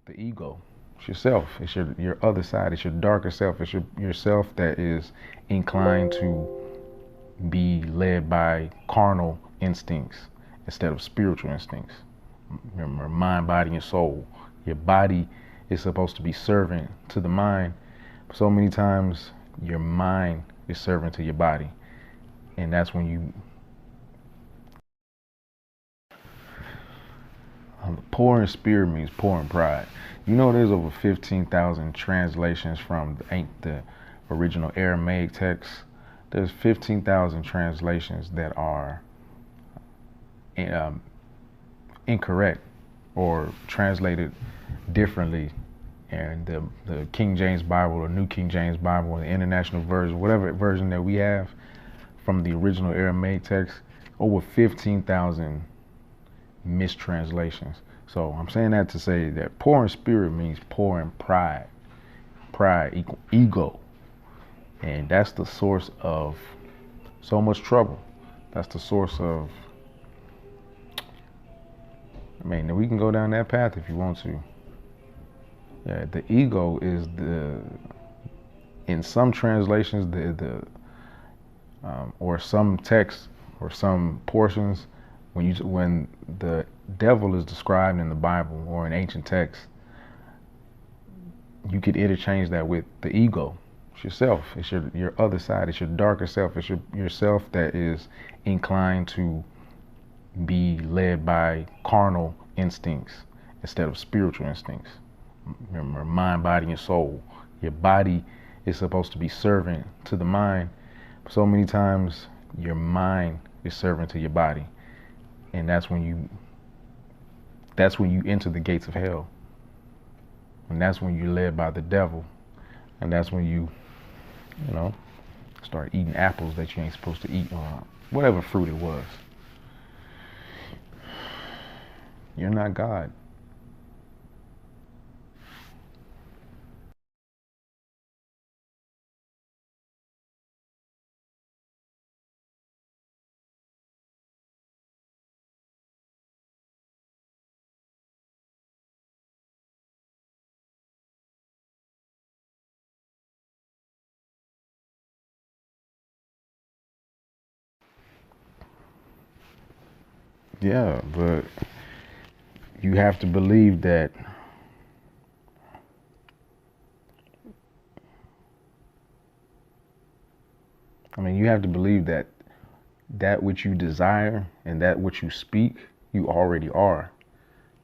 The ego. It's yourself. It's your other side. It's your darker self. It's yourself that is inclined to be led by carnal instincts instead of spiritual instincts. Remember, mind, body, and soul. Your body is supposed to be servant to the mind. So many times, your mind is servant to your body, and that's when you. Poor in spirit means poor in pride. You know, there's over 15,000 translations from the original Aramaic text. There's 15,000 translations that are um, incorrect or translated differently. And the King James Bible or New King James Bible or the International Version, whatever version that we have from the original Aramaic text, over 15,000 mistranslations. So I'm saying that to say that poor in spirit means poor in pride. Pride equal ego. And that's the source of so much trouble. That's the source of, I mean, we can go down that path if you want to. Yeah, the ego is in some translations, or some texts or some portions, when the devil is described in the Bible or in ancient texts, you could interchange that with the ego. It's yourself. It's your other side. It's your darker self. It's yourself that is inclined to be led by carnal instincts instead of spiritual instincts. Remember, mind, body, and soul. Your body is supposed to be servant to the mind. So many times, your mind is servant to your body, and that's when you enter the gates of hell, and that's when you're led by the devil, and that's when you know, start eating apples that you ain't supposed to eat, or whatever fruit it was. You're not God. Yeah, but you have to believe that. I mean, you have to believe that which you desire and that which you speak, you already are.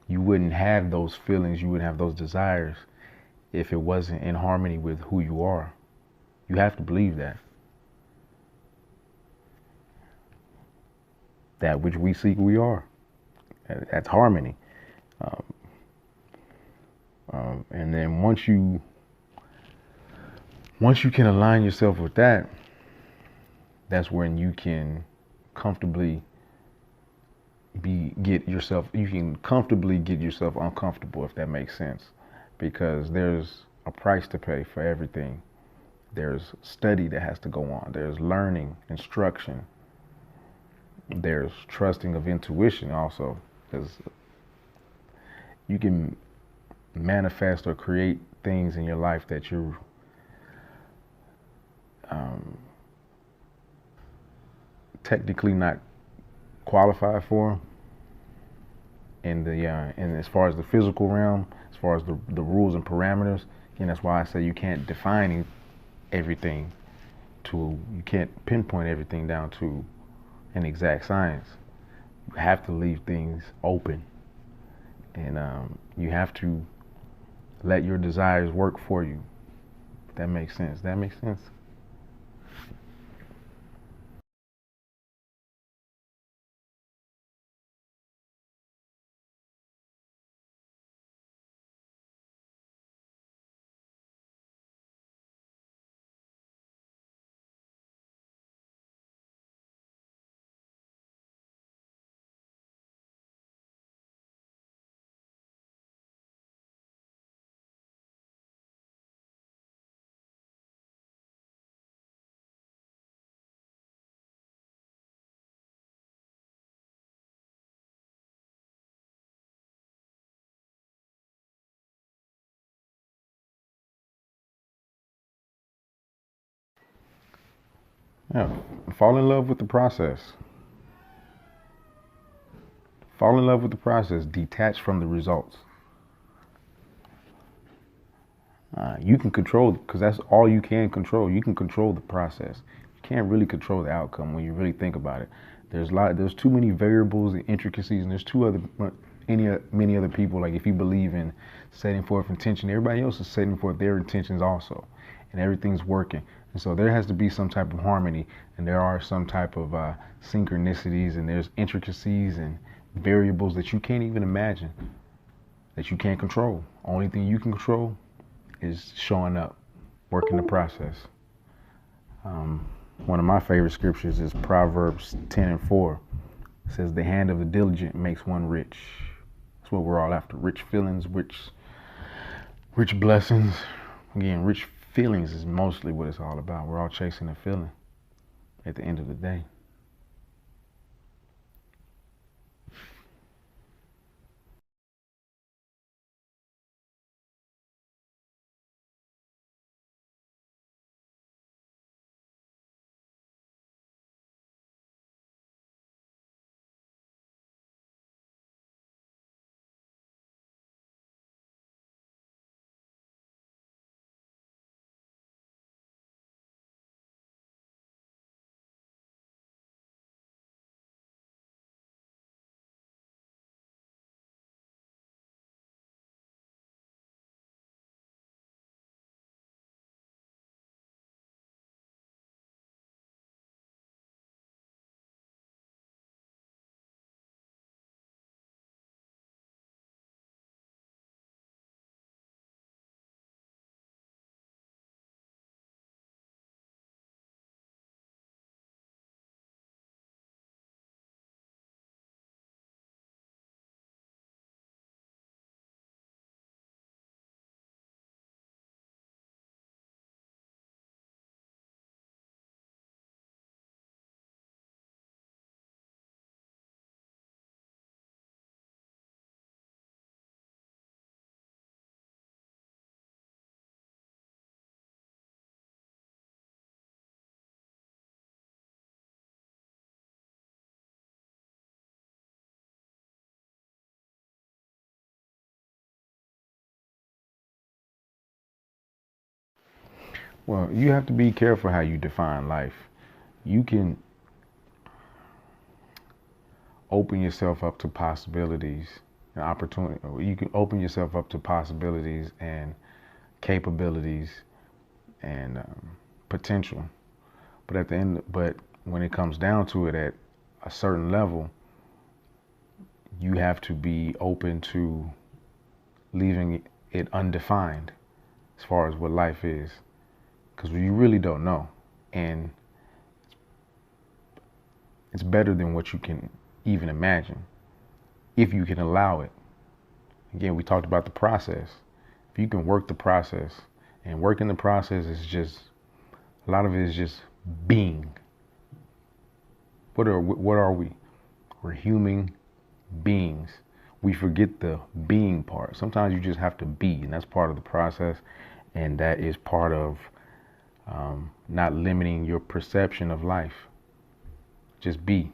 You wouldn't have those feelings, you wouldn't have those desires if it wasn't in harmony with who you are. You have to believe that. That which we seek, we are. That's harmony. Um, and then once you can align yourself with that, that's when you can comfortably you can comfortably get yourself uncomfortable, if that makes sense, because there's a price to pay for everything. There's study that has to go on. There's learning, instruction. There's trusting of intuition also, because you can manifest or create things in your life that you're um, technically not qualified for in the and as far as the physical realm, as far as the rules and parameters. And that's why I say you can't define everything you can't pinpoint everything down to an exact science. You have to leave things open, and you have to let your desires work for you. If that makes sense. That makes sense. Yeah, fall in love with the process. Fall in love with the process. Detach from the results. You can control, because that's all you can control. You can control the process. You can't really control the outcome when you really think about it. There's too many variables and intricacies, and there's many other people. Like if you believe in setting forth intention, everybody else is setting forth their intentions also, and everything's working. And so there has to be some type of harmony, and there are some type of synchronicities, and there's intricacies and variables that you can't even imagine, that you can't control. Only thing you can control is showing up, working the process. One of my favorite scriptures is Proverbs 10:4. It says, "The hand of the diligent makes one rich." That's what we're all after: rich feelings, rich blessings. Again, rich feelings is mostly what it's all about. We're all chasing a feeling at the end of the day. Well, you have to be careful how you define life. You can open yourself up to possibilities and opportunity. You can open yourself up to possibilities and capabilities and potential. But when it comes down to it, at a certain level, you have to be open to leaving it undefined as far as what life is, because you really don't know, and it's better than what you can even imagine if you can allow it. Again, we talked about the process. If you can work the process, and working the process is just, a lot of it is just being. What are we? We're human beings. We forget the being part. Sometimes you just have to be, and that's part of the process, and that is part of not limiting your perception of life. Just be.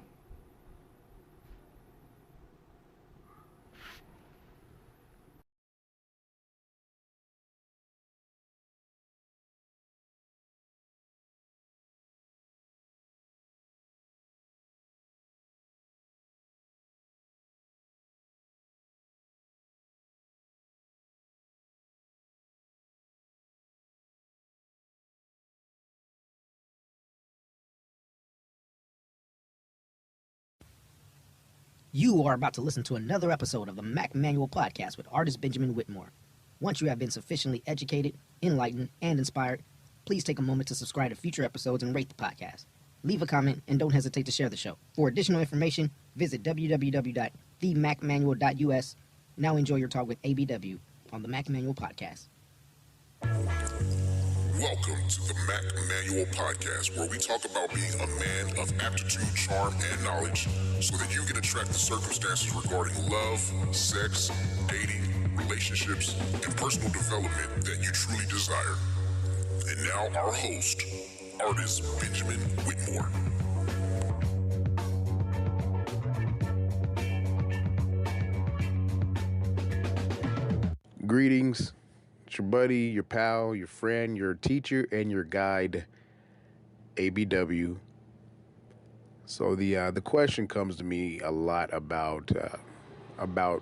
You are about to listen to another episode of the Mac Manual Podcast with Artis Benjamin Whitmore. Once you have been sufficiently educated, enlightened, and inspired, please take a moment to subscribe to future episodes and rate the podcast. Leave a comment and don't hesitate to share the show. For additional information, visit www.themacmanual.us. Now enjoy your talk with ABW on the Mac Manual Podcast. Welcome to the Mac Manual Podcast, where we talk about being a man of aptitude, charm, and knowledge so that you can attract the circumstances regarding love, sex, dating, relationships, and personal development that you truly desire. And now our host, Artis Benjamin Whitmore. Greetings. It's your buddy, your pal, your friend, your teacher, and your guide, ABW. So the question comes to me a lot about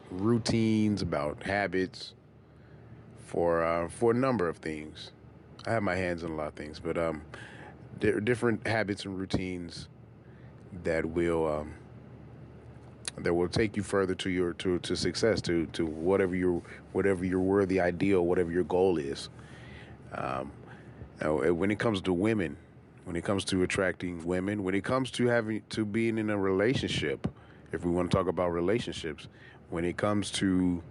routines, about habits, for a number of things. I have my hands on a lot of things, but different habits and routines that will take you further to your to success, to whatever your worthy ideal, whatever your goal is. Now, when it comes to women, when it comes to attracting women, when it comes to being in a relationship, if we want to talk about relationships, when it comes to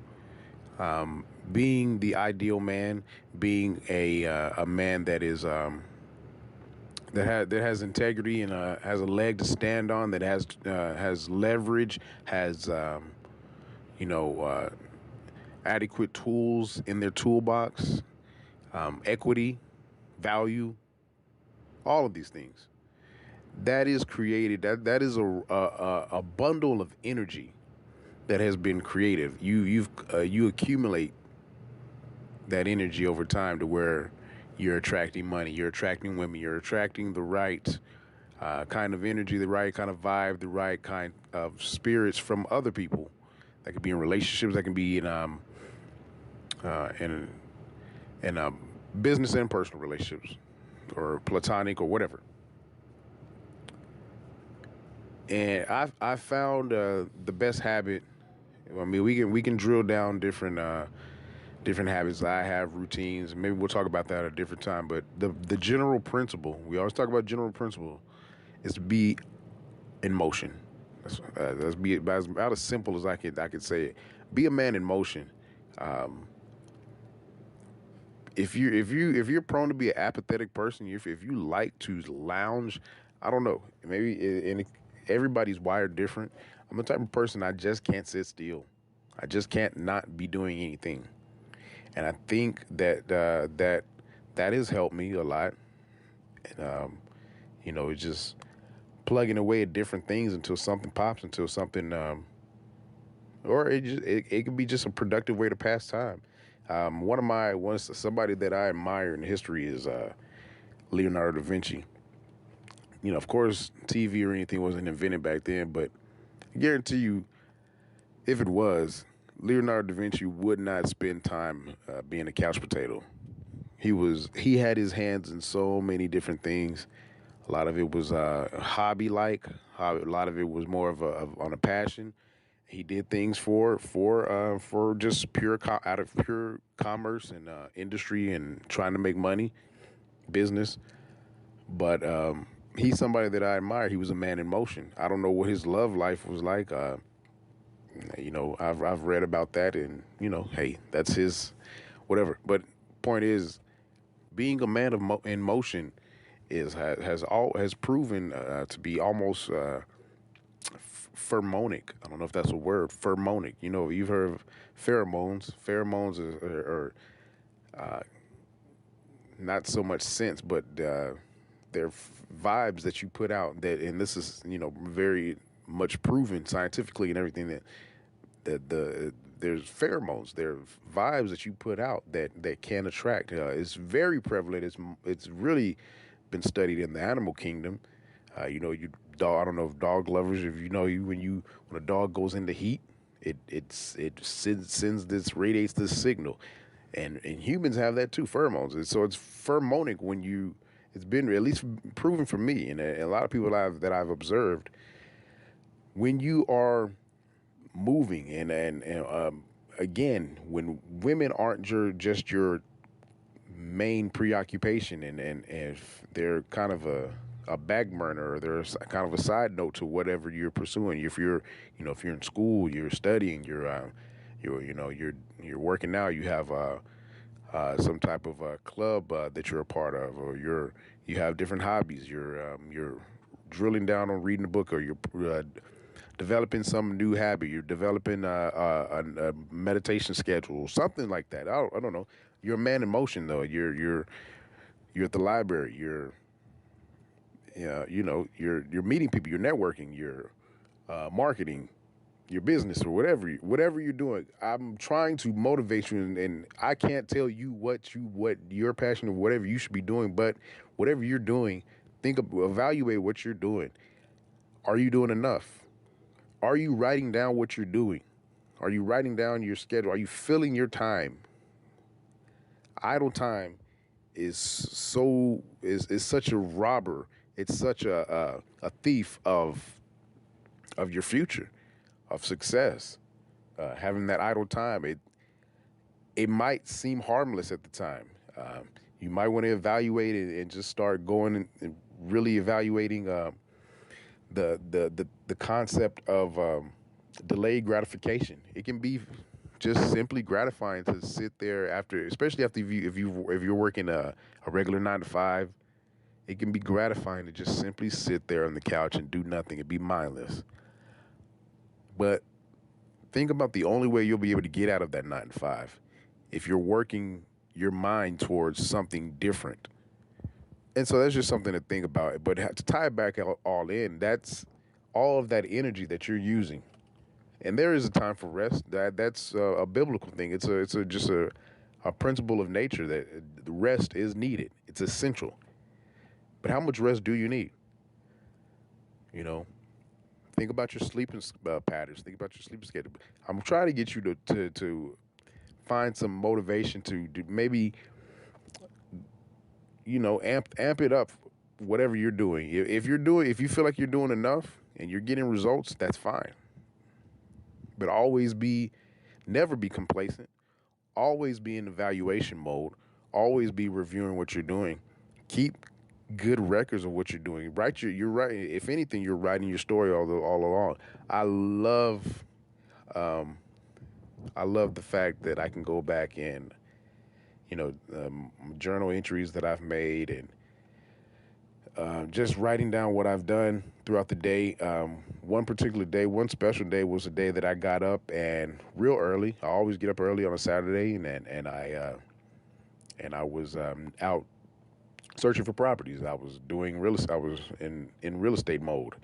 being the ideal man, being a man that is that has integrity and has a leg to stand on, that has leverage, has adequate tools in their toolbox, equity, value, all of these things. That is created. That is a bundle of energy that has been created. You accumulate that energy over time to where you're attracting money, you're attracting women, you're attracting the right kind of energy, the right kind of vibe, the right kind of spirits from other people. That could be in relationships, that can be in business and personal relationships, or platonic, or whatever. And I found the best habit. I mean, we can drill down different habits. I have routines. Maybe we'll talk about that at a different time. But the general principle, we always talk about general principle, is to be in motion. Let's be about as simple as I could say it. Be a man in motion. If you're prone to be an apathetic person, if you like to lounge, I don't know. Maybe everybody's wired different. I'm the type of person, I just can't sit still. I just can't not be doing anything. And I think that has helped me a lot. And it's just plugging away at different things until something pops, until something, or it could be just a productive way to pass time. Somebody that I admire in history is Leonardo da Vinci. Of course, TV or anything wasn't invented back then, but I guarantee you, if it was, Leonardo da Vinci would not spend time being a couch potato. He had his hands in so many different things. A lot of it was hobby-like. A lot of it was more on a passion. He did things for just out of pure commerce and industry and trying to make money, business. But he's somebody that I admire. He was a man in motion. I don't know what his love life was like. I've read about that, and hey, that's his whatever. But point is, being a man in motion has proven to be almost pheromonic. I don't know if that's a word. Pheromonic. You've heard of pheromones. Pheromones are not so much scents, but they're vibes that you put out. And this is very much proven scientifically and everything, that there's pheromones, there are vibes that you put out that can attract. It's very prevalent. It's really been studied in the animal kingdom. I don't know if dog lovers, if when a dog goes into heat, it radiates this signal, and humans have that too, pheromones. And so it's pheromonic it's been at least proven for me and a lot of people that I've observed, when you are moving and again, when women aren't just your main preoccupation, and if they're kind of a back burner, or they're kind of a side note to whatever you're pursuing. If you're in school, you're studying, you're working out, you have some type of club that you're a part of, or you have different hobbies. You're drilling down on reading a book, or you're developing some new habit. You're developing a meditation schedule, something like that. I don't know. You're a man in motion, though. You're at the library. You're You know, you're meeting people, you're networking, you're marketing your business or whatever you're doing. I'm trying to motivate you, and I can't tell you what your passion or whatever you should be doing, but whatever you're doing, evaluate what you're doing. Are you doing enough? Are you writing down what you're doing? Are you writing down your schedule? Are you filling your time? Idle time is such a robber. It's such a thief of your future, of success. Having that idle time, it might seem harmless at the time. You might want to evaluate it and just start going and really evaluating the concept of delayed gratification. It can be just simply gratifying to sit there after, especially after if you're working a regular 9 to 5. It can be gratifying to just simply sit there on the couch and do nothing and be mindless. But think about the only way you'll be able to get out of that 9 to 5 if you're working your mind towards something different. And so that's just something to think about. But to tie it back all in, that's all of that energy that you're using. And there is a time for rest. That's a biblical thing. It's just a principle of nature that rest is needed. It's essential. But how much rest do you need? You know, think about your sleeping patterns. Think about your sleeping schedule. I'm trying to get you to find some motivation to maybe, you know, amp it up, whatever you're doing. If you feel like you're doing enough and you're getting results, that's fine. But never be complacent. Always be in evaluation mode. Always be reviewing what you're doing. Keep good records of what you're doing. You're writing. If anything, you're writing your story all along. I love the fact that I can go back and, you know, journal entries that I've made and just writing down what I've done throughout the day. One particular day, one special day was a day that I got up and real early. I always get up early on a Saturday, and I was out searching for properties. I was doing I was in real estate mode,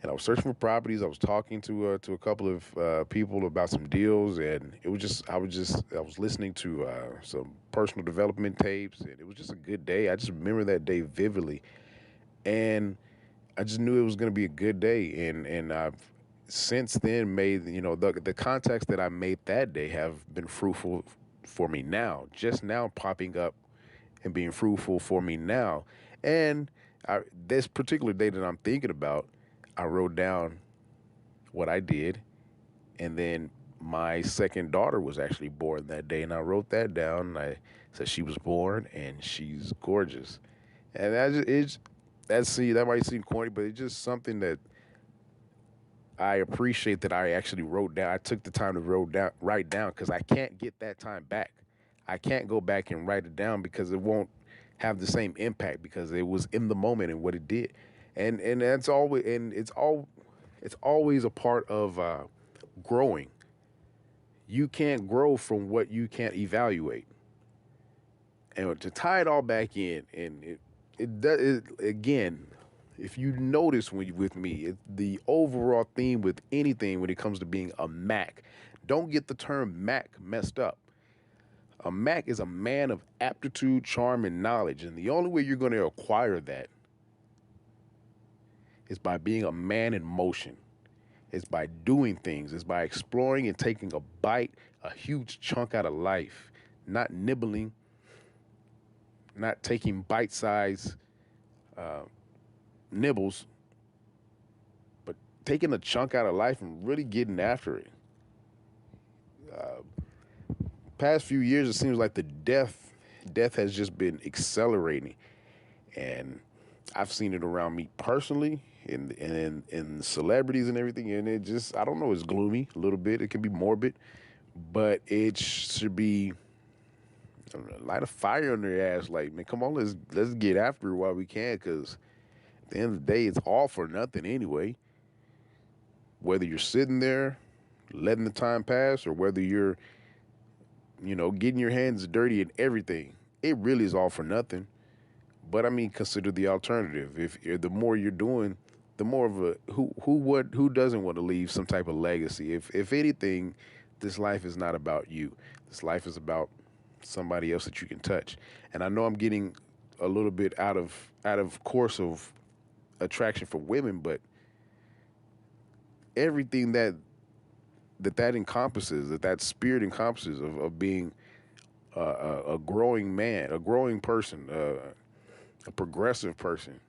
and I was searching for properties. I was talking to a couple of people about some deals, and it was just I was listening to some personal development tapes, and it was just a good day. I just remember that day vividly, and I just knew it was going to be a good day, and I've since then made, you know, the contacts that I made that day have been fruitful for me now, just now popping up and being fruitful for me now. And this particular day that I'm thinking about, I wrote down what I did, and then my second daughter was actually born that day, and I wrote that down, and I said she was born and she's gorgeous. And that might seem corny, but it's just something that I appreciate that I actually wrote down. I took the time to write down, because I can't get that time back. I can't go back and write it down because it won't have the same impact, because it was in the moment and what it did. And it's always a part of growing. You can't grow from what you can't evaluate. And to tie it all back in, and again, if you notice with me, the overall theme with anything when it comes to being a Mac, don't get the term Mac messed up. A Mac is a man of aptitude, charm, and knowledge. And the only way you're going to acquire that is by being a man in motion. It's by doing things. It's by exploring and taking a huge chunk out of life, not nibbling, not taking bite-sized nibbles, but taking a chunk out of life and really getting after it. Past few years, it seems like the death has just been accelerating, and I've seen it around me personally, in celebrities and everything, and it just, I don't know, it's gloomy a little bit. It can be morbid, but it should be light a fire on their ass. Like, man, come on, let's get after it while we can, because at the end of the day, it's all for nothing anyway. Whether you're sitting there letting the time pass, or whether you're, you know, getting your hands dirty and everything, it really is all for nothing. But I mean, consider the alternative. If the more you're doing, the more of a who doesn't want to leave some type of legacy. If anything, this life is not about you. This life is about somebody else that you can touch. And I know I'm getting a little bit out of course of attraction for women, but everything that encompasses, that spirit encompasses of being a growing man, a growing person, a progressive person.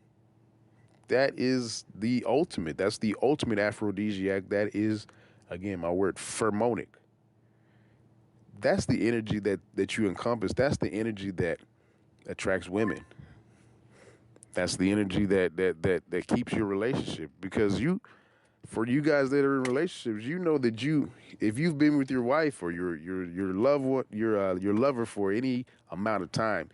That is the ultimate. That's the ultimate aphrodisiac. That is, again, my word, pheromonic. That's the energy that you encompass. That's the energy that attracts women. That's the energy that keeps your relationship. Because for you guys that are in relationships, you know that if you've been with your wife or your loved one, your lover for any amount of time,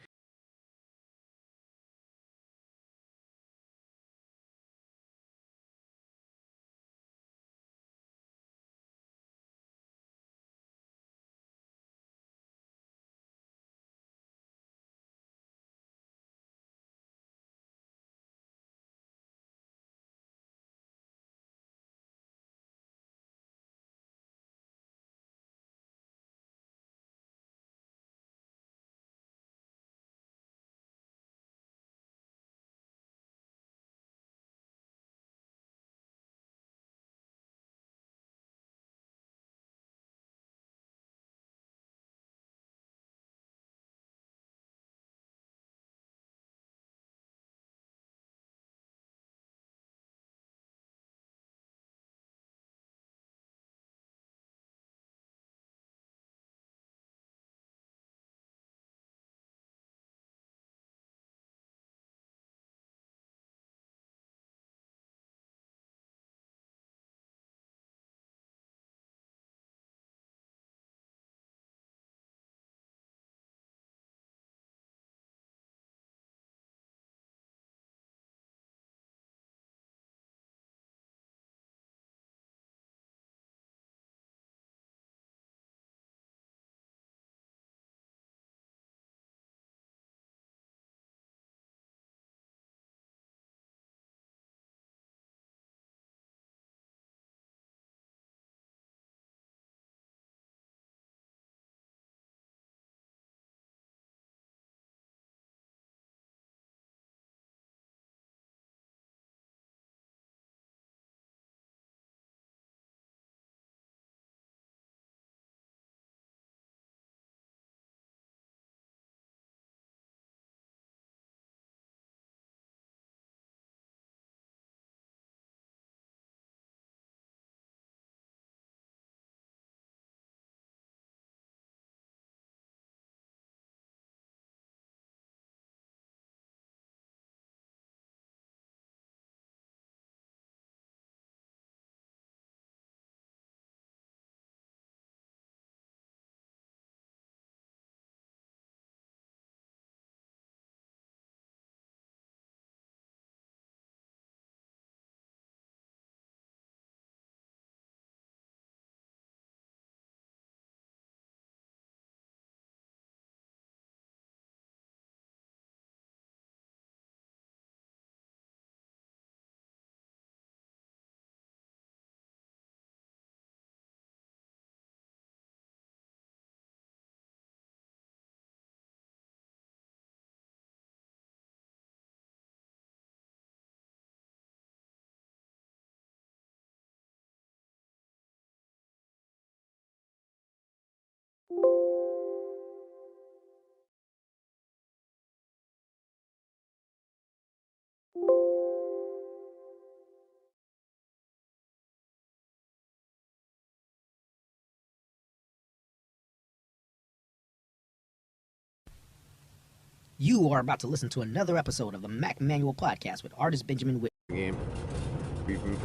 You are about to listen to another episode of the Mac Manual Podcast with artist Benjamin Whitmore. game.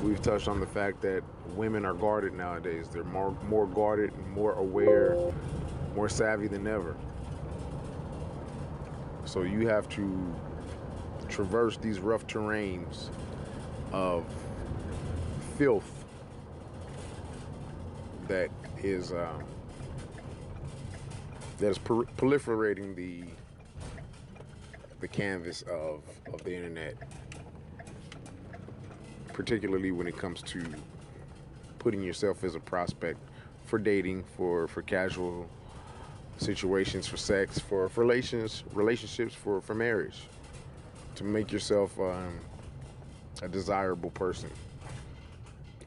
We've touched on the fact that women are guarded nowadays. They're more guarded, more aware, more savvy than ever. So you have to traverse these rough terrains of filth that is proliferating the canvas of the internet, particularly when it comes to putting yourself as a prospect for dating, for casual situations, for sex, for relationships, for marriage, to make yourself a desirable person.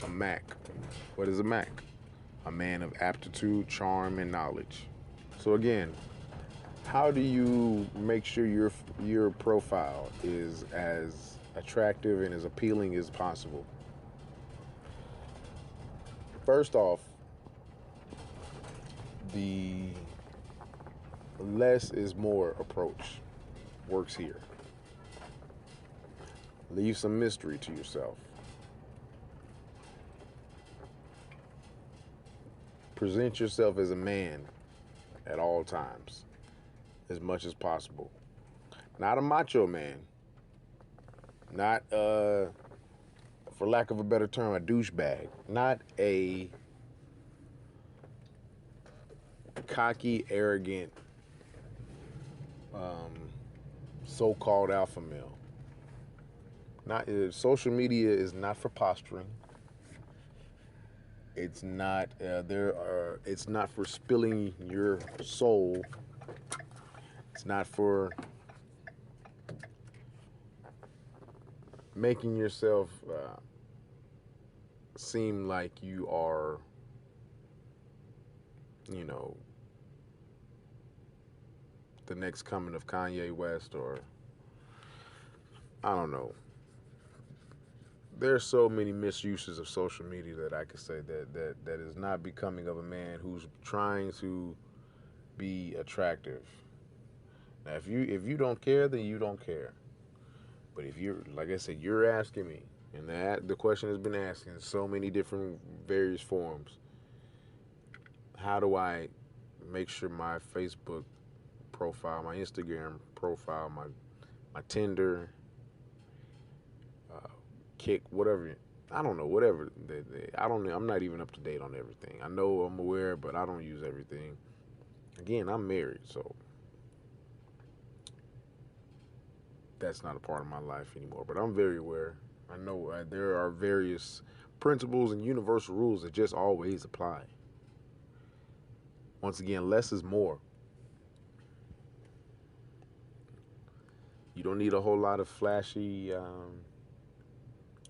A Mac. What is a Mac? A man of aptitude, charm, and knowledge. So again, how do you make sure your profile is as attractive and as appealing as possible? First off, the less is more approach works here. Leave some mystery to yourself. Present yourself as a man at all times, as much as possible. Not a macho man. Not, for lack of a better term, a douchebag. Not a cocky, arrogant, so-called alpha male. Not social media is not for posturing. It's not it's not for spilling your soul. It's not for making yourself seem like you are, you know, the next coming of Kanye West, or I don't know. There's so many misuses of social media that I could say that is not becoming of a man who's trying to be attractive. Now, if you don't care, then you don't care. But if you're, like I said, you're asking me, and the question has been asked in so many different various forms. How do I make sure my Facebook profile, my Instagram profile, my Tinder, Kick, whatever. I don't know, whatever. I'm not even up to date on everything. I know I'm aware, but I don't use everything. Again, I'm married, so that's not a part of my life anymore. But I'm very aware. I know there are various principles and universal rules that just always apply. Once again, less is more. You don't need a whole lot of flashy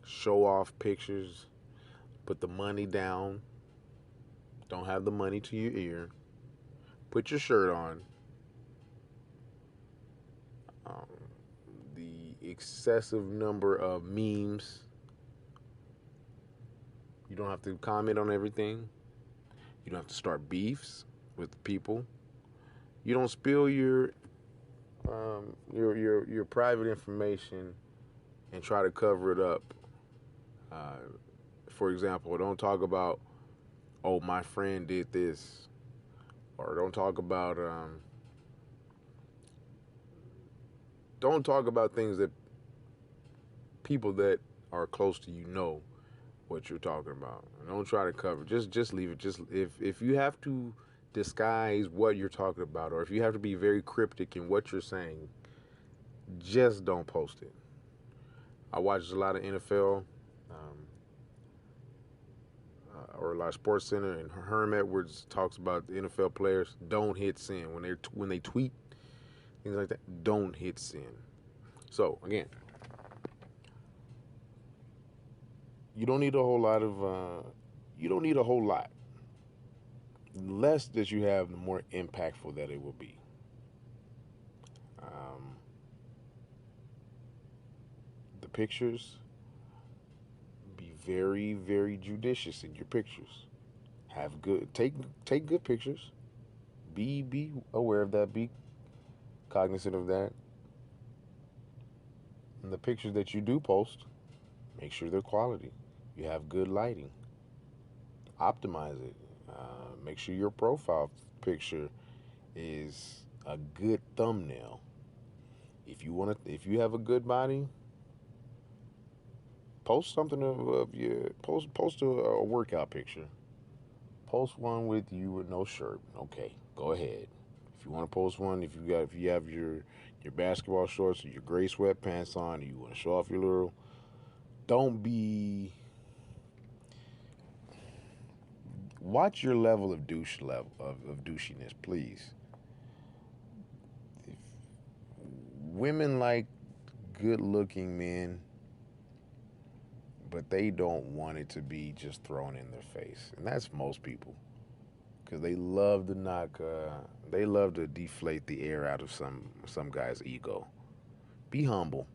show-off pictures. Put the money down. Don't have the money to your ear. Put your shirt on. The excessive number of memes. You don't have to comment on everything. You don't have to start beefs with people. You don't spill your private information and try to cover it up. For example, don't talk about, oh, my friend did this, or don't talk about things that people that are close to you know what you're talking about. Don't try to cover. Just leave it. Just if you have to disguise what you're talking about, or if you have to be very cryptic in what you're saying, just don't post it. I watch a lot of NFL. Or a lot of Sports Center, and Herm Edwards talks about the NFL players don't hit send when they tweet things like that. Don't hit send. So again, you don't need a whole lot of. You don't need a whole lot. The less that you have, the more impactful that it will be. The pictures. Very, very judicious in your pictures. Take good pictures. Be aware of that. Be cognizant of that. And the pictures that you do post, make sure they're quality. You have good lighting. Optimize it. Make sure your profile picture is a good thumbnail. If you have a good body, post something of your post a workout picture. Post one with you with no shirt. Okay, go ahead. If you want to post one, if you have your your basketball shorts or your gray sweatpants on, and you want to show off your little. Don't be. Watch your level of of douchiness, please. If women like good-looking men, but they don't want it to be just thrown in their face, and that's most people, because they love to they love to deflate the air out of some guy's ego. Be humble.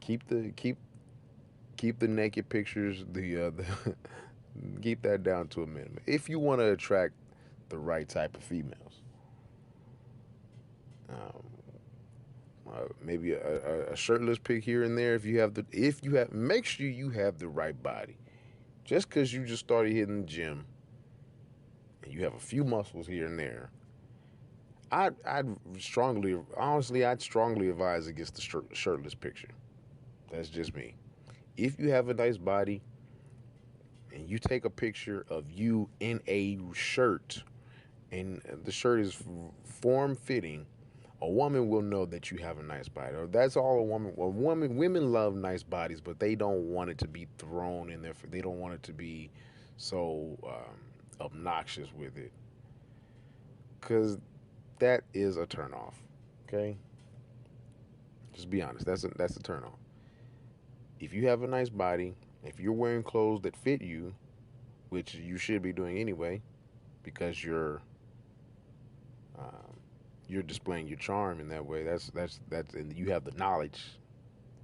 Keep the naked pictures, the keep that down to a minimum. If you want to attract the right type of females, um, maybe a shirtless pic here and there. If you have, make sure you have the right body. Just because you just started hitting the gym and you have a few muscles here and there, I'd strongly advise against the shirtless picture. That's just me. If you have a nice body and you take a picture of you in a shirt and the shirt is form fitting, a woman will know that you have a nice body. Or that's all a woman. Women love nice bodies, but they don't want it to be thrown in their. They don't want it to be so obnoxious with it, because that is a turnoff. Okay, just be honest. That's a turnoff. If you have a nice body, if you're wearing clothes that fit you, which you should be doing anyway, because you're displaying your charm in that way. And you have the knowledge,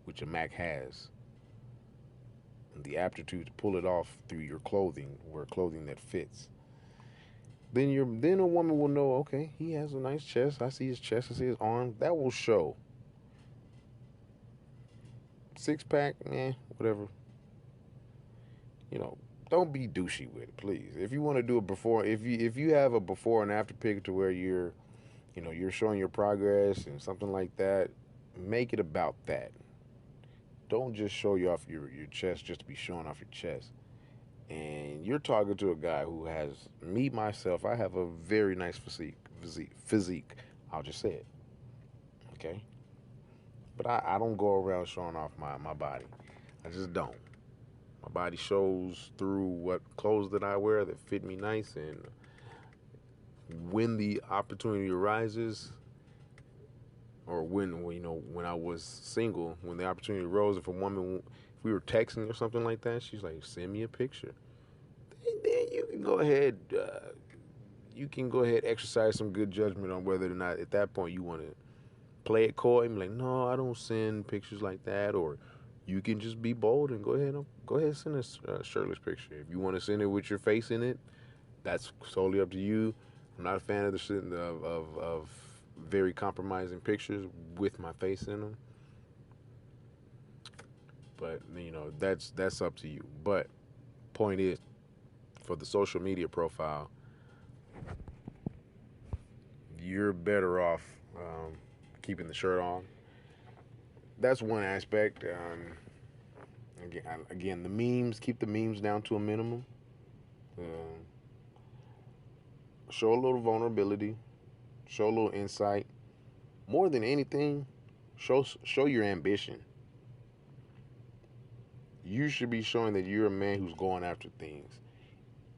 which a Mac has, and the aptitude to pull it off through your clothing, wear clothing that fits. Then a woman will know. Okay, he has a nice chest. I see his chest. I see his arms. That will show. Six pack, whatever. You know, don't be douchey with it, please. If you want to do a before, if you have a before and after pic to where you're showing your progress and something like that, make it about that. Don't just show you off your chest just to be showing off your chest. And you're talking to a guy who has, me, myself, I have a very nice physique. I'll just say it. Okay? But I don't go around showing off my body. I just don't. My body shows through what clothes that I wear that fit me nice, and when the opportunity arises, or when I was single, when the opportunity arose, if we were texting or something like that, she's like, send me a picture. Then you can go ahead exercise some good judgment on whether or not at that point you want to play it coy and be like, no, I don't send pictures like that, or you can just be bold and go ahead and send a shirtless picture. If you want to send it with your face in it, that's solely up to you. I'm not a fan of of very compromising pictures with my face in them, but that's up to you. But point is, for the social media profile, you're better off keeping the shirt on. That's one aspect. Again, the memes, keep the memes down to a minimum. Show a little vulnerability, show a little insight. More than anything, show your ambition. You should be showing that you're a man who's going after things.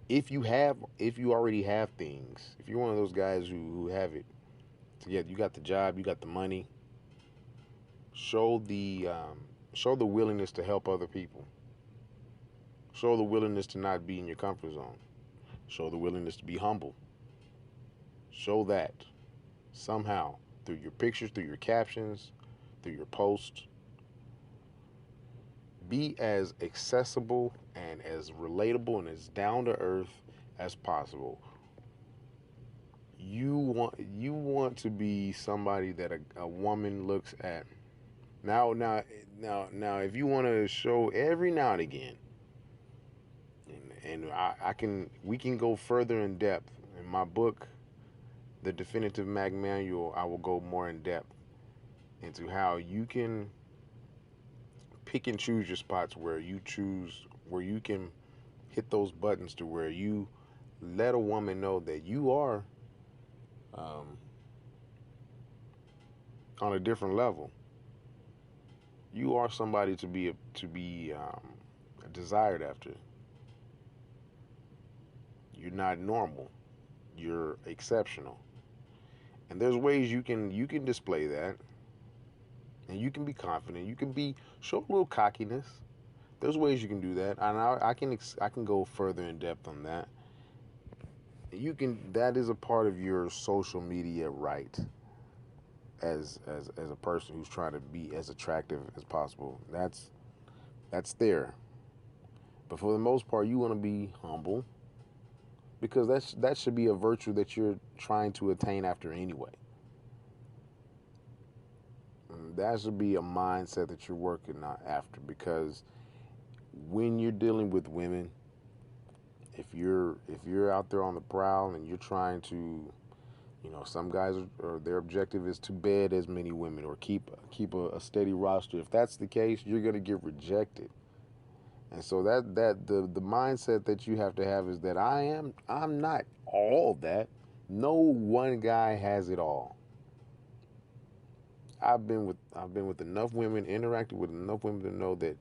If you already have things, if you're one of those guys who have it together, you got the job, you got the money. Show the willingness to help other people. Show the willingness to not be in your comfort zone. Show the willingness to be humble. Show that somehow through your pictures, through your captions, through your posts. Be as accessible and as relatable and as down to earth as possible. You want to be somebody that a woman looks at. Now, if you want to show every now and again, and we can go further in depth in my book, The Definitive Mag Manual. I will go more in depth into how you can pick and choose your spots where you can hit those buttons to where you let a woman know that you are on a different level. You are somebody to be desired after. You're not normal. You're exceptional. And there's ways you can display that, and you can be confident. You can show a little cockiness. There's ways you can do that, and I can go further in depth on that. That is a part of your social media right as a person who's trying to be as attractive as possible. That's there. But for the most part, you want to be humble, because that should be a virtue that you're trying to attain after anyway. That should be a mindset that you're working on after, because when you're dealing with women, if you're out there on the prowl and you're trying to, some guys or their objective is to bed as many women or keep a steady roster. If that's the case, you're gonna get rejected. And so that the mindset that you have to have is that I'm not all that. No one guy has it all. I've been with enough women, interacted with enough women to know that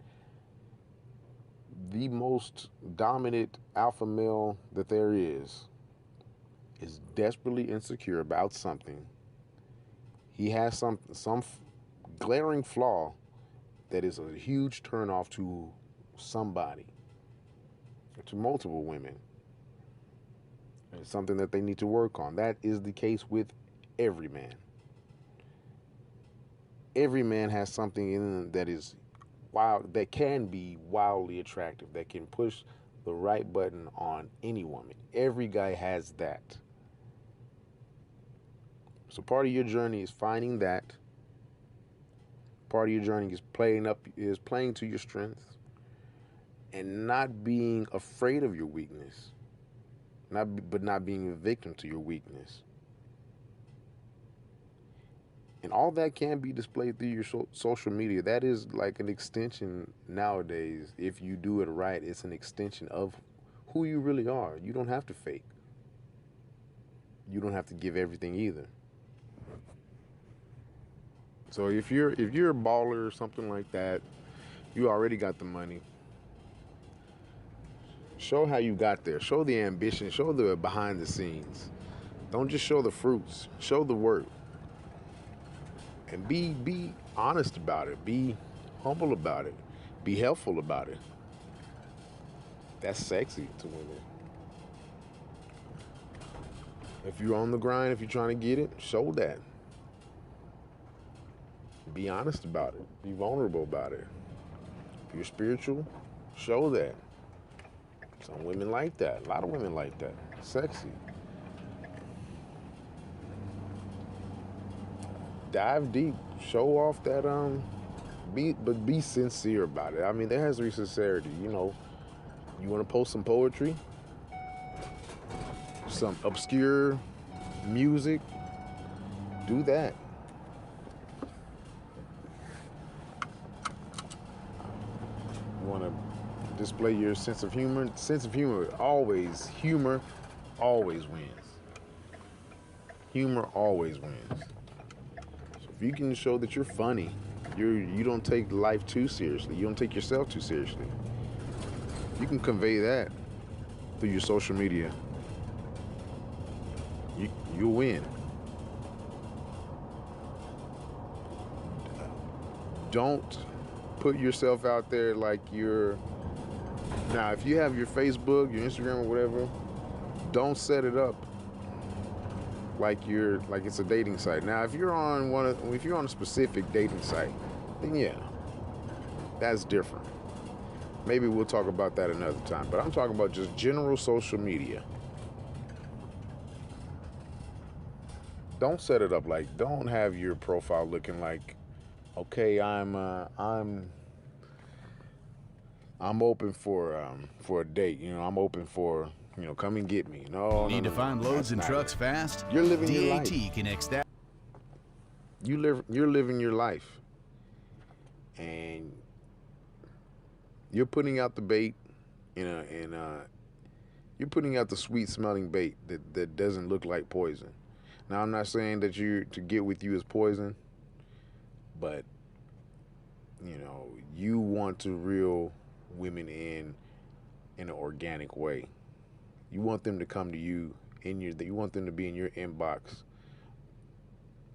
the most dominant alpha male that there is desperately insecure about something. He has some glaring flaw that is a huge turnoff to somebody, to multiple women. It's something that they need to work on. That is the case with every man. Every man has something in them that is wild, that can be wildly attractive, that can push the right button on any woman. Every guy has that. So part of your journey is finding that. Part of your journey is playing to your strengths and not being afraid of your weakness. But not being a victim to your weakness. And all that can be displayed through your social media. That is like an extension nowadays. If you do it right, it's an extension of who you really are. You don't have to fake. You don't have to give everything either. So if you're a baller or something like that, you already got the money. Show how you got there. Show the ambition. Show the behind the scenes. Don't just show the fruits. Show the work. And be honest about it. Be humble about it. Be helpful about it. That's sexy to women. If you're on the grind, if you're trying to get it, show that. Be honest about it. Be vulnerable about it. If you're spiritual, show that. Some women like that. A lot of women like that. Sexy. Dive deep. Show off that but be sincere about it. I mean, there has to be sincerity. You want to post some poetry, some obscure music, do that. You want to display your sense of humor. Humor always wins. Humor always wins. So if you can show that you're funny, you don't take life too seriously, you don't take yourself too seriously, you can convey that through your social media, you'll win. Don't put yourself out there like you're... Now, if you have your Facebook, your Instagram, or whatever, don't set it up like it's a dating site. Now, if you're on a specific dating site, then yeah, that's different. Maybe we'll talk about that another time. But I'm talking about just general social media. Don't set it up don't have your profile looking like, okay, I'm open for a date. I'm open for, come and get me. No. Need to find loads and trucks fast? You're living your life. DAT connects that. You're living your life, and you're putting out the bait you're putting out the sweet smelling bait that doesn't look like poison. Now, I'm not saying that to get with you is poison, But you want to reel women in an organic way. You want them to come to you you want them to be in your inbox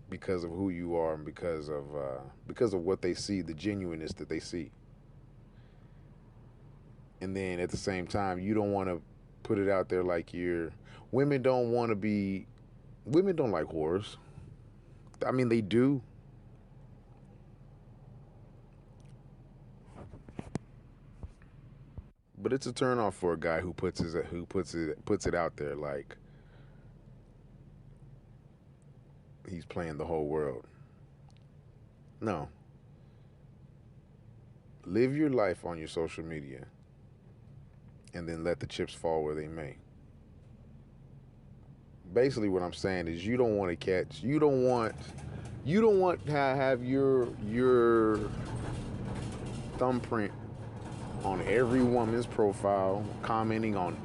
because of who you are and because of what they see, the genuineness that they see. And then at the same time, you don't want to put it out there like women don't like whores. I mean, they do. But it's a turnoff for a guy who puts it out there like he's playing the whole world. No. Live your life on your social media and then let the chips fall where they may. Basically what I'm saying is you don't want to have your thumbprint on every woman's profile, commenting on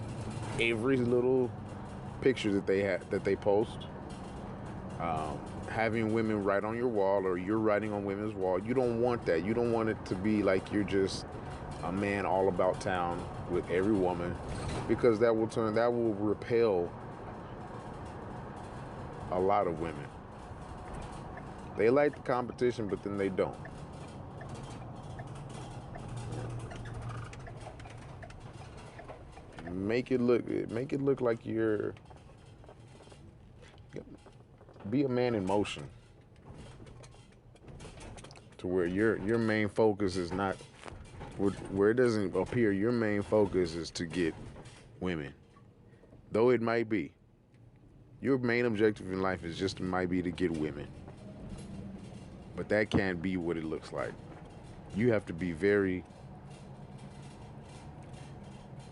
every little picture that they post, having women write on your wall or you're writing on women's wall. You don't want that. You don't want it to be like you're just a man all about town with every woman, because that will repel a lot of women. They like the competition, but then they don't. Make it look like be a man in motion, to where your main focus is not where it doesn't appear your main focus is to get women, though it might be. Your main objective in life might be to get women, but that can't be what it looks like. You have to be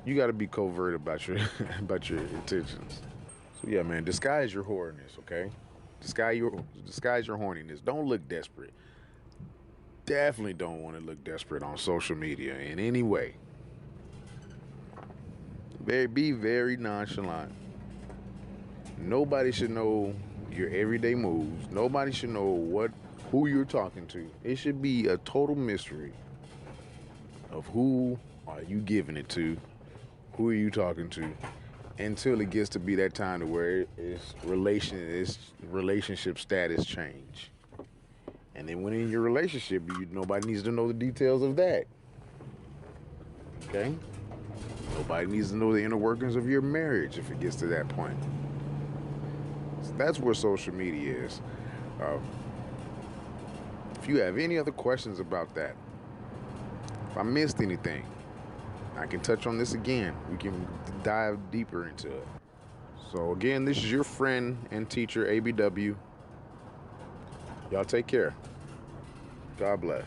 you got to be covert about your intentions. So yeah, man, disguise your horniness, okay? Disguise your horniness. Don't look desperate. Definitely don't want to look desperate on social media in any way. Be very nonchalant. Nobody should know your everyday moves. Nobody should know who you're talking to. It should be a total mystery of who are you giving it to, who are you talking to, until it gets to be that time to where it's relationship status change. And then when in your relationship, nobody needs to know the details of that. Okay? Nobody needs to know the inner workings of your marriage if it gets to that point. So that's where social media is. If you have any other questions about that, if I missed anything, I can touch on this again. We can dive deeper into it. So again, this is your friend and teacher, ABW. Y'all take care. God bless.